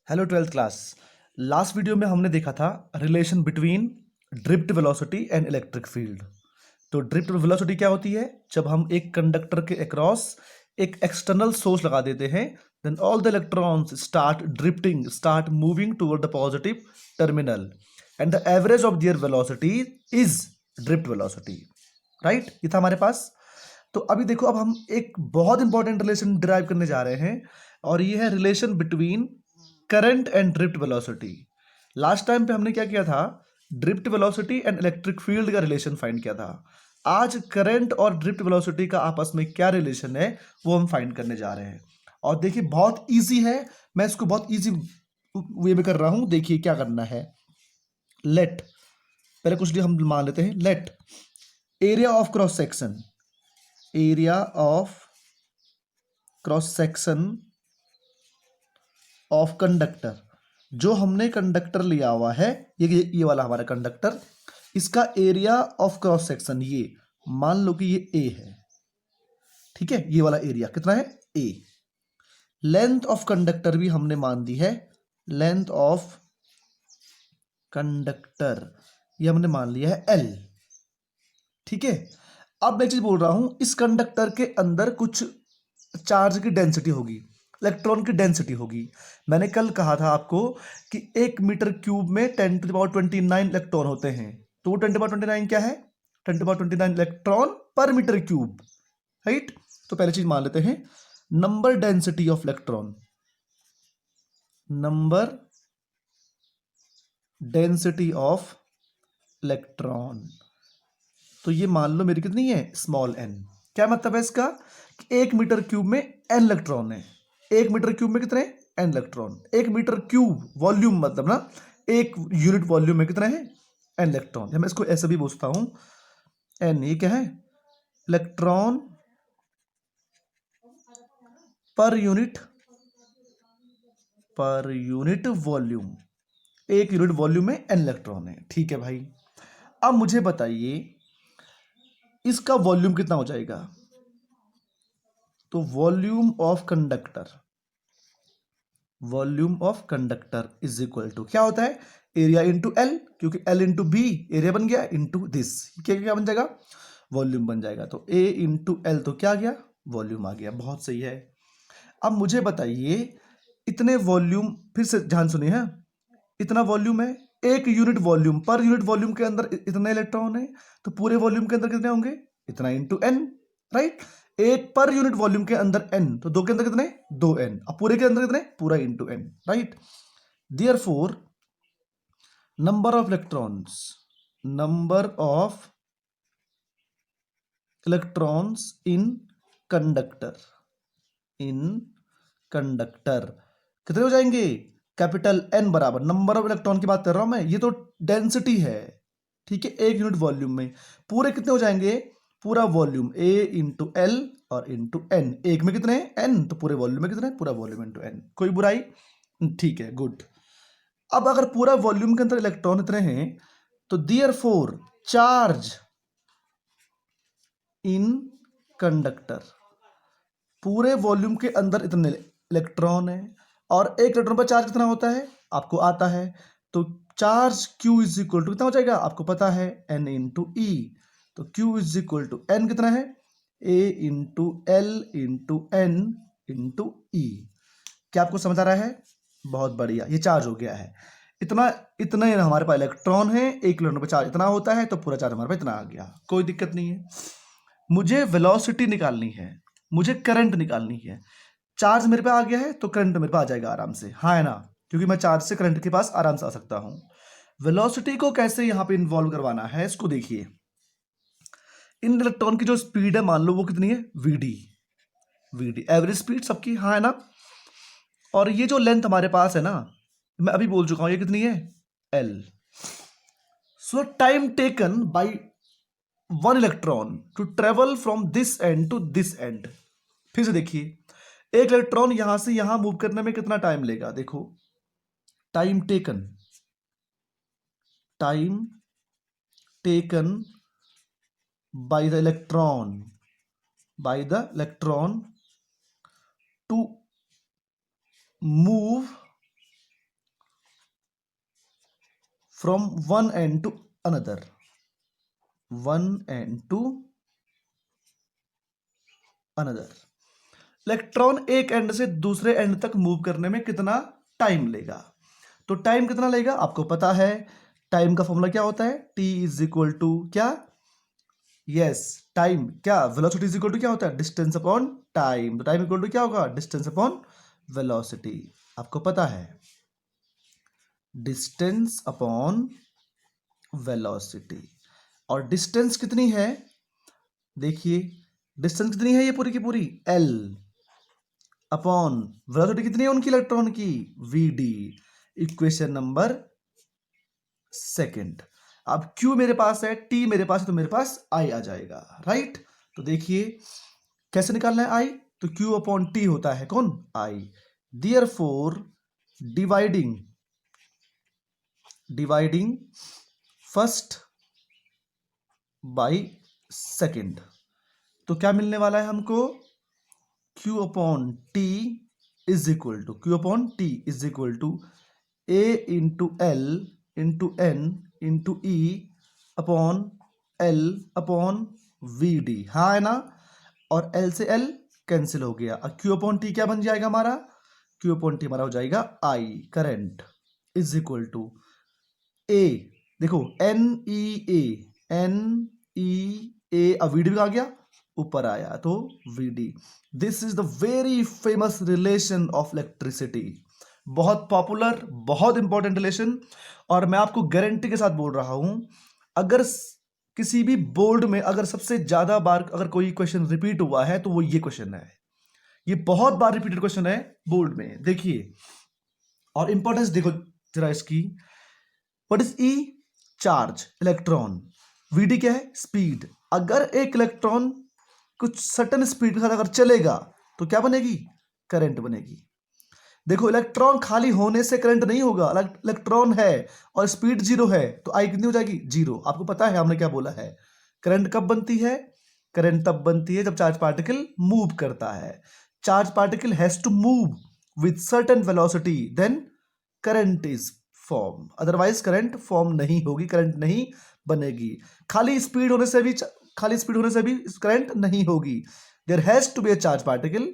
Hello twelfth class. Last video में हमने देखा था relation between drift velocity and electric field. तो ड्रिफ्ट वेलोसिटी क्या होती है? जब हम एक कंडक्टर के अक्रॉस एक एक्सटर्नल सोर्स लगा देते हैं, then all the electrons start drifting, start moving toward the positive terminal and the average of their velocity is drift velocity. Right, ये था हमारे पास। तो अभी देखो, अब हम एक बहुत इंपॉर्टेंट रिलेशन डिराइव करने जा रहे हैं और ये है relation between current and drift velocity. Last time पे हमने क्या किया था? Drift velocity and electric field का रिलेशन फाइंड किया था। आज करंट और ड्रिफ्ट वेलोसिटी का आपस में क्या रिलेशन है वो हम फाइंड करने जा रहे हैं। और देखिए, बहुत इजी है, मैं इसको बहुत इजी वे में कर रहा हूं। देखिए क्या करना है। लेट, पहले कुछ हम मान लेते हैं। Let area of cross section, area of cross section of conductor, जो हमने कंडक्टर लिया हुआ है, ये वाला हमारा कंडक्टर, इसका एरिया ऑफ क्रॉस सेक्शन, ये मान लो कि ये ए है। ठीक है, ये वाला एरिया कितना है? ए। लेंथ ऑफ कंडक्टर भी हमने मान दी है, लेंथ ऑफ कंडक्टर ये हमने मान लिया है एल। ठीक है, अब मैं चीज बोल रहा हूं, इस कंडक्टर के अंदर कुछ चार्ज की डेंसिटी होगी, इलेक्ट्रॉन की डेंसिटी होगी। मैंने कल कहा था आपको कि 1 मीटर क्यूब में 10⁻29 इलेक्ट्रॉन होते हैं। तो वो 10⁻29 क्या है? 10⁻29 इलेक्ट्रॉन पर मीटर क्यूब। राइट, तो पहले चीज मान लेते हैं, number density of electron, number density of electron. तो ये मान लो मेरी कितनी है? Small n. क्या मतलब है इसका? 1 मीटर क्यूब में एन इलेक्ट्रॉन है। 1 मीटर क्यूब में कितने? N electron. 1 metre cube volume मतलब ना, एक यूनिट वॉल्यूम में कितना है? N electron. मैं इसको ऐसे भी पूछता हूं, एन ये क्या है? Electron per unit volume. एक यूनिट वॉल्यूम में एन इलेक्ट्रॉन है। ठीक है भाई, अब मुझे बताइए इसका वॉल्यूम कितना हो जाएगा? तो volume of conductor is equal to क्या होता है? एरिया इंटू एल, क्योंकि एल इंटू बी एरिया बन गया, इंटू दिस क्या क्या बन जाएगा? वॉल्यूम बन जाएगा। तो ए इंटू एल, तो क्या आ गया? वॉल्यूम आ गया। बहुत सही है। अब मुझे बताइए, इतने वॉल्यूम, फिर से ध्यान सुनिए, है इतना वॉल्यूम है, एक unit volume, per unit volume के अंदर इतने इलेक्ट्रॉन है, तो पूरे वॉल्यूम के अंदर कितने होंगे? इतना इंटू एन। राइट, एक पर यूनिट वॉल्यूम के अंदर एन, तो दो के अंदर कितने? 2n। अब पूरे के अंदर कितने? पूरा into n. Right, therefore number of electrons, number of electrons conductor in conductor कितने हो जाएंगे? कैपिटल एन बराबर नंबर ऑफ इलेक्ट्रॉन की बात कर रहा हूं मैं, ये तो डेंसिटी है। ठीक है, एक यूनिट वॉल्यूम में पूरे कितने हो जाएंगे? पूरा वॉल्यूम ए इंटू एल और इंटू एन। एक में कितने? एन, तो पूरे वॉल्यूम में कितने? पूरा वॉल्यूम इंटू एन। कोई बुराई? ठीक है, गुड। अब अगर पूरा वॉल्यूम के अंदर इलेक्ट्रॉन इतने हैं, तो देयरफॉर चार्ज इन कंडक्टर, पूरे वॉल्यूम के अंदर इतने इलेक्ट्रॉन है, और एक इलेक्ट्रॉन पर चार्ज कितना होता है आपको आता है। तो charge Q is equal to कितना हो जाएगा? आपको पता है, N इंटू ई। तो Q is equal to N कितना है? A into L into N into E. क्या आपको समझ आ रहा है? बहुत बढ़िया, ये चार्ज हो गया है। इतना इतना ही हमारे पास इलेक्ट्रॉन है, एक इलेक्ट्रॉन पर चार्ज इतना होता है, तो पूरा चार्ज हमारे पास इतना आ गया। कोई दिक्कत नहीं है। मुझे वेलोसिटी निकालनी है, मुझे करंट निकालनी है। चार्ज मेरे पे आ गया है, तो करंट मेरे पे आ जाएगा आराम से, हाँ है ना? क्योंकि मैं चार्ज से करंट के पास आराम से आ सकता हूं। वेलोसिटी को कैसे यहां पे इन्वॉल्व करवाना है, इसको देखिए। इन इलेक्ट्रॉन की जो स्पीड है, मान लो वो कितनी है? वीडी एवरेज स्पीड सबकी, हाँ है ना? और ये जो लेंथ हमारे पास है ना, मैं अभी बोल चुका हूं, ये कितनी है? L. So time taken by one electron to travel from this end to this end. फिर से देखिए, एक इलेक्ट्रॉन यहां से यहां मूव करने में कितना टाइम लेगा? देखो, time taken by the electron to move from one end to another, one end to another. Electron एक एंड से दूसरे एंड तक मूव करने में कितना टाइम लेगा? तो टाइम कितना लेगा आपको पता है। टाइम का फॉर्मूला क्या होता है? टी इज इक्वल टू क्या? यस, टाइम क्या, वेलोसिटी इज इक्वल टू क्या होता है? Distance upon time. तो टाइम इक्वल टू क्या होगा? Distance upon velocity. आपको पता है, डिस्टेंस अपॉन वेलोसिटी। और डिस्टेंस कितनी है? देखिए डिस्टेंस कितनी है, ये पूरी की पूरी एल अपॉन वेलोसिटी कितनी है उनकी, इलेक्ट्रॉन की, v d. Equation number second. अब Q मेरे पास है, T मेरे पास है, तो मेरे पास I आ जाएगा, राइट। तो देखिए कैसे निकालना है I, तो Q अपॉन T होता है कौन? I। Therefore dividing first by second, तो क्या मिलने वाला है हमको? Q upon T is equal to A into L into N into E upon L upon VD। हाँ है ना, और L से L कैंसिल हो गया। अब Q अपॉन T क्या बन जाएगा हमारा? Q अपॉन T हमारा हो जाएगा I current is equal to A, देखो NEA अब VD भी आ गया, ऊपर आया तो VD। This is the very famous relation of electricity, बहुत पॉपुलर, बहुत इंपॉर्टेंट रिलेशन। और मैं आपको गारंटी के साथ बोल रहा हूं, अगर किसी भी बोर्ड में अगर सबसे ज्यादा बार अगर कोई क्वेश्चन रिपीट हुआ है तो वो ये क्वेश्चन है। ये बहुत बार रिपीटेड क्वेश्चन है बोर्ड में, देखिए। और इंपॉर्टेंस देखो जरा इसकी। What is e? Charge, electron. V d क्या है? स्पीड। अगर एक इलेक्ट्रॉन कुछ सर्टेन स्पीड के साथ अगर चलेगा तो क्या बनेगी? करंट बनेगी। देखो इलेक्ट्रॉन खाली होने से करंट नहीं होगा, इलेक्ट्रॉन है और स्पीड जीरो है तो आई कितनी हो जाएगी? जीरो। आपको पता है हमने क्या बोला है, करंट कब बनती है? करंट तब बनती है जब चार्ज पार्टिकल मूव करता है। Charge particle has to move with certain velocity then current is form, otherwise current form नहीं होगी, करंट नहीं बनेगी। खाली स्पीड होने से भी करंट नहीं होगी। There has to be a charge particle,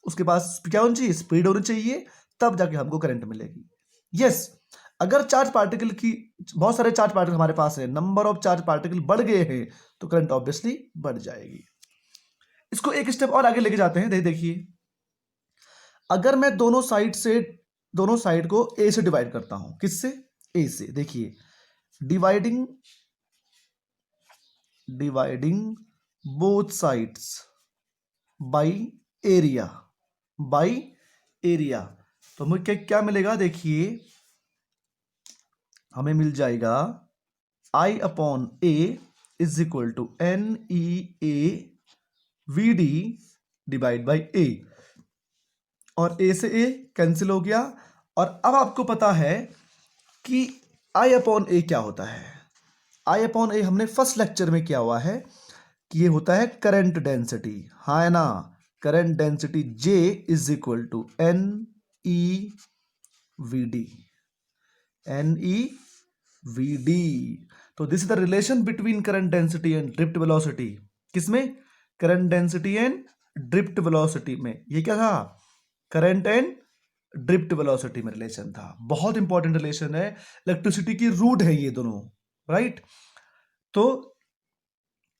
उसके पास क्या होनी चाहिए? स्पीड होनी चाहिए, तब जाके हमको करंट मिलेगी। यस, अगर चार्ज पार्टिकल की बहुत सारे चार्ज पार्टिकल हमारे पास है, नंबर ऑफ चार्ज पार्टिकल बढ़ गए हैं तो करंट ऑब्वियसली बढ़ जाएगी। इसको एक स्टेप और आगे लेके जाते हैं। देखिए अगर मैं दोनों साइड को ए से डिवाइड करता हूं, किससे? ए से। देखिए dividing both sides by area, तो मुझे क्या मिलेगा? देखिए हमें मिल जाएगा I upon A is equal to NEA VD divide by A, और ए से ए कैंसिल हो गया। और अब आपको पता है कि I अपॉन ए क्या होता है। I अपॉन ए हमने फर्स्ट लेक्चर में किया हुआ है कि ये होता है करंट डेंसिटी, हाँ है ना। Current density J is equal to NEVD। तो this is the relation between current density and drift velocity. किसमें? Current density and drift velocity में। ये क्या था? करंट एंड ड्रिफ्ट वेलोसिटी में रिलेशन था। बहुत इंपॉर्टेंट रिलेशन है, इलेक्ट्रिसिटी की रूट है ये दोनों, राइट। तो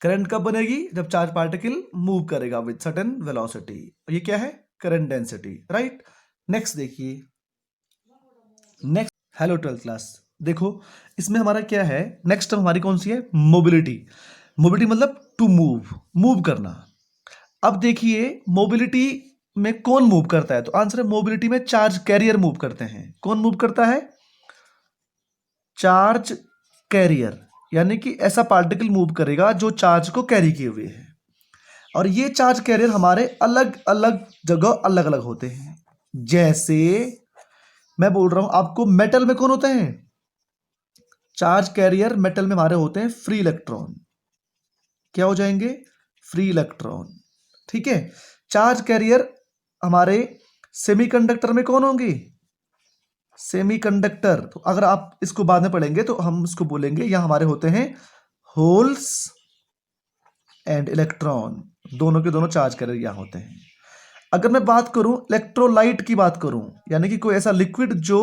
करंट कब बनेगी? जब चार्ज पार्टिकल मूव करेगा विद सर्टेन वेलोसिटी। ये क्या है? Current density, right. नेक्स्ट देखिए, नेक्स्ट, हेलो 12th क्लास। देखो इसमें हमारा क्या है, नेक्स्ट टर्म हमारी कौन सी है? मोबिलिटी। मोबिलिटी मतलब टू मूव करना। अब देखिए मोबिलिटी में कौन मूव करता है? तो आंसर है मोबिलिटी में चार्ज कैरियर मूव करते हैं। कौन मूव करता है? चार्ज कैरियर, यानी कि ऐसा पार्टिकल मूव करेगा जो चार्ज को कैरी किए हुए है। और ये चार्ज कैरियर हमारे अलग अलग जगह अलग अलग होते हैं। जैसे मैं बोल रहा हूं आपको, मेटल में कौन होते हैं? चार्ज कैरियर मेटल में हमारे होते हैं फ्री इलेक्ट्रॉन। क्या हो जाएंगे? फ्री इलेक्ट्रॉन, ठीक है। चार्ज कैरियर हमारे सेमीकंडक्टर में कौन होंगे? सेमीकंडक्टर, तो अगर आप इसको बाद में पढ़ेंगे तो हम इसको बोलेंगे यहाँ हमारे होते हैं होल्स एंड इलेक्ट्रॉन, दोनों के दोनों चार्ज कैरियर यहाँ होते हैं। अगर मैं बात करूं इलेक्ट्रोलाइट की बात करूं, यानी कि कोई ऐसा लिक्विड जो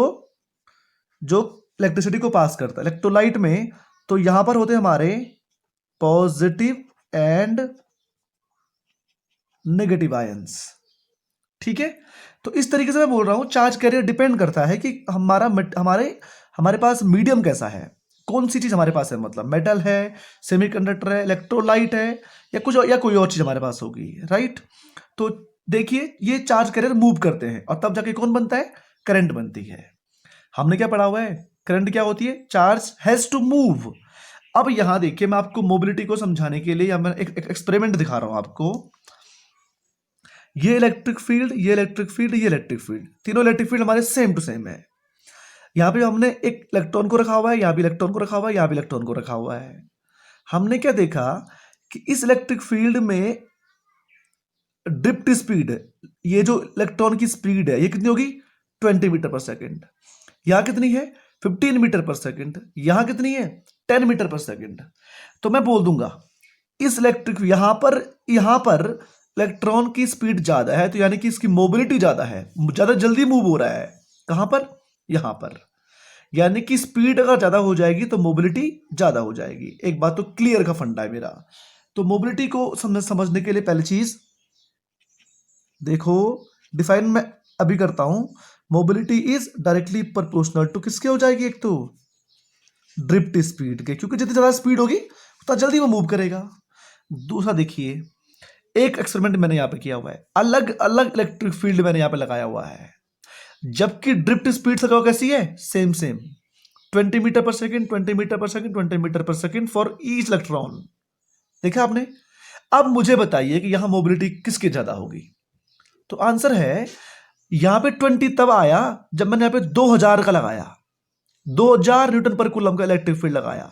इलेक्ट्रिसिटी को पास करता है इलेक्ट्रोलाइट में, तो यहां पर होते हैं हमारे पॉजिटिव एंड नेगेटिव आयंस। ठीक है, तो इस तरीके से मैं बोल रहा हूं चार्ज कैरियर डिपेंड करता है कि हमारे पास मीडियम कैसा है, कौन सी चीज हमारे पास है, मतलब मेटल है, सेमीकंडक्टर है, इलेक्ट्रोलाइट है, या कोई और चीज हमारे पास होगी, राइट। तो देखिए ये चार्ज कैरियर मूव करते हैं और तब जाके कौन बनता है, करंट बनती है। हमने क्या पढ़ा हुआ है, करंट क्या होती है, चार्ज हैज टू मूव। अब यहां देखिए मैं आपको मोबिलिटी को समझाने के लिए मैं एक एक्सपेरिमेंट दिखा रहा हूं आपको। ये इलेक्ट्रिक फील्ड, ये इलेक्ट्रिक फील्ड, ये इलेक्ट्रिक फील्ड, तीनों इलेक्ट्रिक फील्ड हमारे सेम टू सेम है। यहां पे हमने एक इलेक्ट्रॉन को रखा हुआ है, यहां भी इलेक्ट्रॉन को रखा हुआ है, यहां भी इलेक्ट्रॉन को रखा हुआ है। हमने क्या देखा कि इस इलेक्ट्रिक फील्ड में ड्रिफ्ट स्पीड, ये जो इलेक्ट्रॉन की स्पीड है ये कितनी होगी, 20 मीटर पर सेकेंड। यहां कितनी है, 15 मीटर पर सेकेंड। यहां कितनी है, 10 मीटर पर सेकेंड। तो मैं बोल दूंगा इस इलेक्ट्रिक यहां पर इलेक्ट्रॉन की स्पीड ज्यादा है, तो यानी कि इसकी मोबिलिटी ज्यादा है, ज्यादा जल्दी मूव हो रहा है। कहां पर, यहां पर। यानी कि स्पीड अगर ज्यादा हो जाएगी तो मोबिलिटी ज्यादा हो जाएगी। एक बात तो क्लियर का फंडा है मेरा। तो मोबिलिटी को समझने के लिए पहली चीज देखो, डिफाइन मैं अभी करता हूं। Mobility is directly proportional to किसके हो जाएगी, एक तो ड्रिफ्ट स्पीड के, क्योंकि जितनी ज्यादा स्पीड होगी उतना जल्दी वो मूव करेगा। दूसरा देखिए, एक एक्सपेरिमेंट मैंने यहां पे किया हुआ है, अलग अलग इलेक्ट्रिक फील्ड मैंने यहां पे लगाया हुआ है, जबकि ड्रिफ्ट स्पीड सका कैसी है, सेम 20 मीटर पर सेकेंड, 20 मीटर पर सेकेंड, 20 मीटर पर सेकेंड फॉर ईच इलेक्ट्रॉन। देखा आपने। अब मुझे बताइए कि यहां मोबिलिटी किसकी ज्यादा होगी। तो आंसर है यहां पे 20 तब आया जब मैंने यहां पे 2000 का लगाया, 2000 न्यूटन पर कूलम का इलेक्ट्रिक फील्ड लगाया।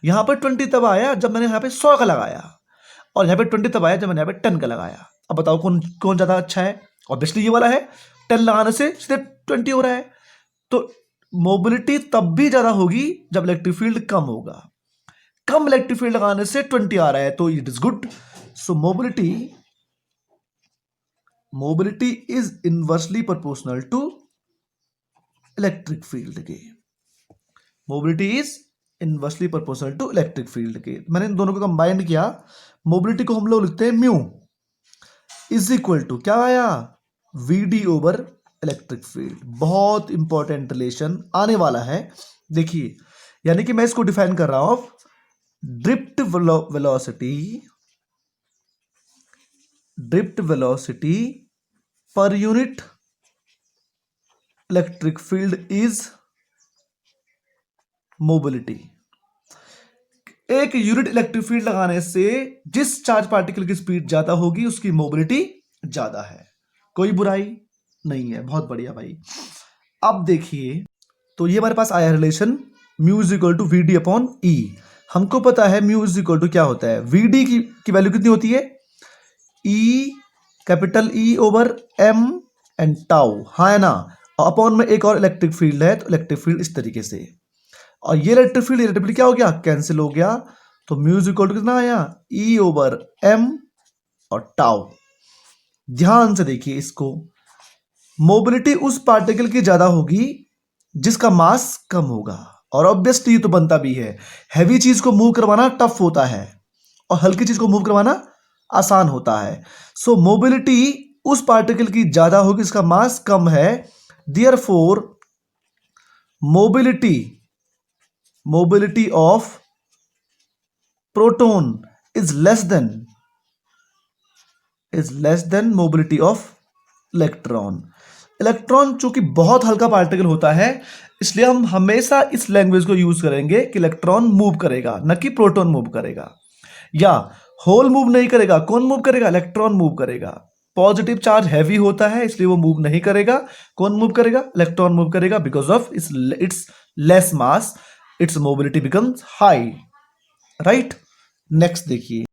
यहां पर 20 तब आया जब मैंने यहां पे 100 का लगाया, और यहां पे 20 तब आया जब मैंने यहां पे 10 का लगाया। अब बताओ कौन कौन ज्यादा अच्छा है। ऑब्वियसली ये वाला है, 10 लगाने से सीधे 20 हो रहा है। तो मोबिलिटी तब भी ज्यादा होगी जब इलेक्ट्रिक फील्ड कम होगा। कम इलेक्ट्रिक फील्ड लगाने से 20 आ रहा है, तो it is good. So mobility is inversely proportional to electric field के। Mobility is inversely proportional to electric field के। मैंने इन दोनों को कंबाइंड किया। मोबिलिटी को हम लोग लिखते हैं म्यू इज इक्वल टू क्या आया, वीडी ओवर इलेक्ट्रिक फील्ड। बहुत इंपॉर्टेंट रिलेशन आने वाला है, देखिए। यानी कि मैं इसको डिफाइन कर रहा हूं, drift velocity per unit electric field is mobility. एक यूनिट इलेक्ट्रिक फील्ड लगाने से जिस चार्ज पार्टिकल की स्पीड ज्यादा होगी उसकी मोबिलिटी ज्यादा है। कोई बुराई नहीं है, बहुत बढ़िया भाई। अब देखिए, तो ये हमारे पास आया relation mu is equal to V D upon E. हमको पता है म्यू इज इक्वल टू क्या होता है, वी डी की वैल्यू कितनी होती है, E, capital E over M and tau, हाँ है ना। अपॉन में एक और इलेक्ट्रिक फील्ड है, तो इलेक्ट्रिक फील्ड इस तरीके से, और ये इलेक्ट्रिक फील्ड क्या हो गया, कैंसिल हो गया। तो म्यू इज इक्वल टू कितना आया, ई ओवर एम और टाउ। ध्यान से देखिए इसको, मोबिलिटी उस पार्टिकल की ज्यादा होगी जिसका मास कम होगा, और ऑब्वियसली तो बनता भी है, हैवी चीज को मूव करवाना टफ होता है और हल्की चीज को मूव करवाना आसान होता है। सो मोबिलिटी उस पार्टिकल की ज्यादा होगी जिसका मास कम है, therefore mobility of proton is less than mobility of electron. Electron चूंकि बहुत हल्का पार्टिकल होता है, इसलिए हम हमेशा इस लैंग्वेज को यूज करेंगे कि इलेक्ट्रॉन मूव करेगा, न कि प्रोटॉन मूव करेगा। या होल मूव नहीं करेगा, कौन मूव करेगा, इलेक्ट्रॉन मूव करेगा। पॉजिटिव चार्ज हैवी होता है इसलिए वो मूव नहीं करेगा, कौन मूव करेगा, इलेक्ट्रॉन मूव करेगा। Because of its less mass, it's mobility becomes high, right. Next देखिए,